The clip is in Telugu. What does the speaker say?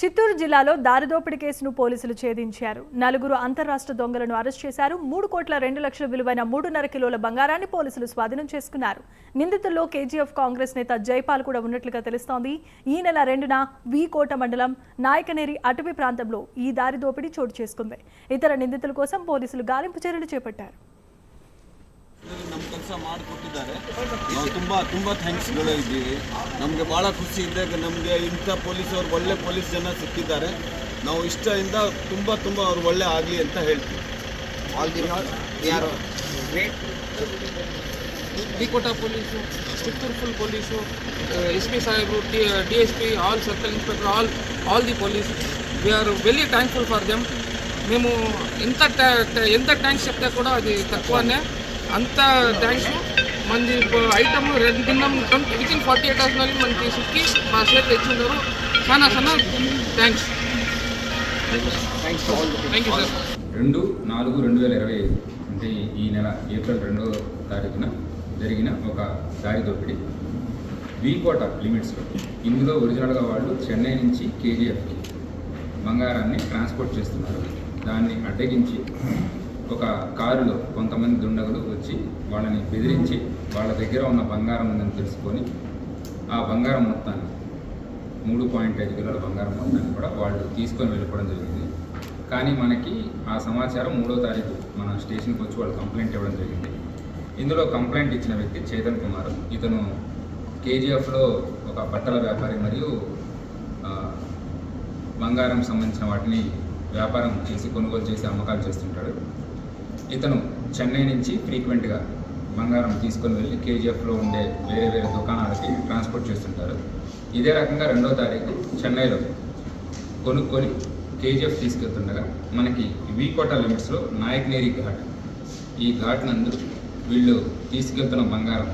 చిత్తూరు జిల్లాలో దారిదోపిడీ కేసును పోలీసులు ఛేదించారు. 4 అంతర్రాష్ట్ర దొంగలను అరెస్ట్ చేశారు. 3 కోట్ల 2 లక్షల విలువైన 3.5 కిలోల బంగారాన్ని పోలీసులు స్వాధీనం చేసుకున్నారు. నిందితుల్లో కేజీఎఫ్ కాంగ్రెస్ నేత జైపాల్ కూడా ఉన్నట్లుగా తెలుస్తోంది. ఈ నెల 2న వీకోట మండలం నాయకనేరి అటవీ ప్రాంతంలో ఈ దారిదోపిడీ చోటు చేసుకుంది. ఇతర నిందితుల కోసం పోలీసులు గాలింపు చర్యలు చేపట్టారు. ನಮ್ಮ ಕೆಲಸ ಮಾಡಿಕೊಟ್ಟಿದ್ದಾರೆ. ನಾವು ತುಂಬ ಥ್ಯಾಂಕ್ಸ್ಗಳು ಇದ್ದೀವಿ. ನಮಗೆ ಭಾಳ ಖುಷಿ ಇದೆ. ನಮಗೆ ಇಂಥ ಪೊಲೀಸವ್ರು ಒಳ್ಳೆ ಪೊಲೀಸ್ ಜನ ಸಿಕ್ಕಿದ್ದಾರೆ. ನಾವು ಇಷ್ಟದಿಂದ ತುಂಬ ಅವ್ರು ಒಳ್ಳೆ ಆಗಲಿ ಅಂತ ಹೇಳ್ತೀವಿ. ಯಾರು ವಿಕೋಟ police, Chittoor full police, SP ಸಾಹೇಬರು, DSP, all circle inspector, all the police, we are very thankful for them. మేము ఎంత థ్యాంక్స్ చెప్తే కూడా అది తక్కువనే. అంత థ్యాంక్స్. మంది ఐటమ్ తిన్నాం వితిన్ 48 అవర్స్లో మనకి సిక్కి మా షేర్ తెచ్చున్నారు. చాలా థ్యాంక్స్. Thank you sir. 2/4/2025 అంటే ఈ నెల ఏప్రిల్ 2వ తారీఖున జరిగిన ఒక దారి దోపిడీ వీకోట లిమిట్స్లో. ఇందులో ఒరిజినల్గా వాళ్ళు చెన్నై నుంచి KGFకి బంగారాన్ని ట్రాన్స్పోర్ట్ చేస్తున్నారు. దాన్ని అడ్డగించి ఒక కారులో కొంతమంది దుండగులు వచ్చి వాళ్ళని బెదిరించి వాళ్ళ దగ్గర ఉన్న బంగారం ఉందని తెలుసుకొని ఆ బంగారం మొత్తాన్ని 3.5 కిలోల బంగారం మొత్తాన్ని కూడా వాళ్ళు తీసుకొని వెళ్ళిపోవడం జరిగింది. కానీ మనకి ఆ సమాచారం 3వ తారీఖు మన స్టేషన్కి వచ్చి వాళ్ళు కంప్లైంట్ ఇవ్వడం జరిగింది. ఇందులో కంప్లైంట్ ఇచ్చిన వ్యక్తి చేతన్ కుమార్. ఇతను KGFలో ఒక బట్టల వ్యాపారి మరియు బంగారం సంబంధించిన వాటిని వ్యాపారం చేసి కొనుగోలు చేసి అమ్మకాలు చేస్తుంటాడు. ఇతను చెన్నై నుంచి ఫ్రీక్వెంట్గా బంగారం తీసుకొని వెళ్ళి KGFలో ఉండే వేరే దుకాణాలకి ట్రాన్స్పోర్ట్ చేస్తుంటారు. ఇదే రకంగా 2వ తారీఖు చెన్నైలో కొనుక్కొని KGF తీసుకెళ్తుండగా మనకి వీకోట లిమిట్స్లో నాయకనేరి ఘాట్, ఈ ఘాట్ నందు వీళ్ళు తీసుకెళ్తున్న బంగారం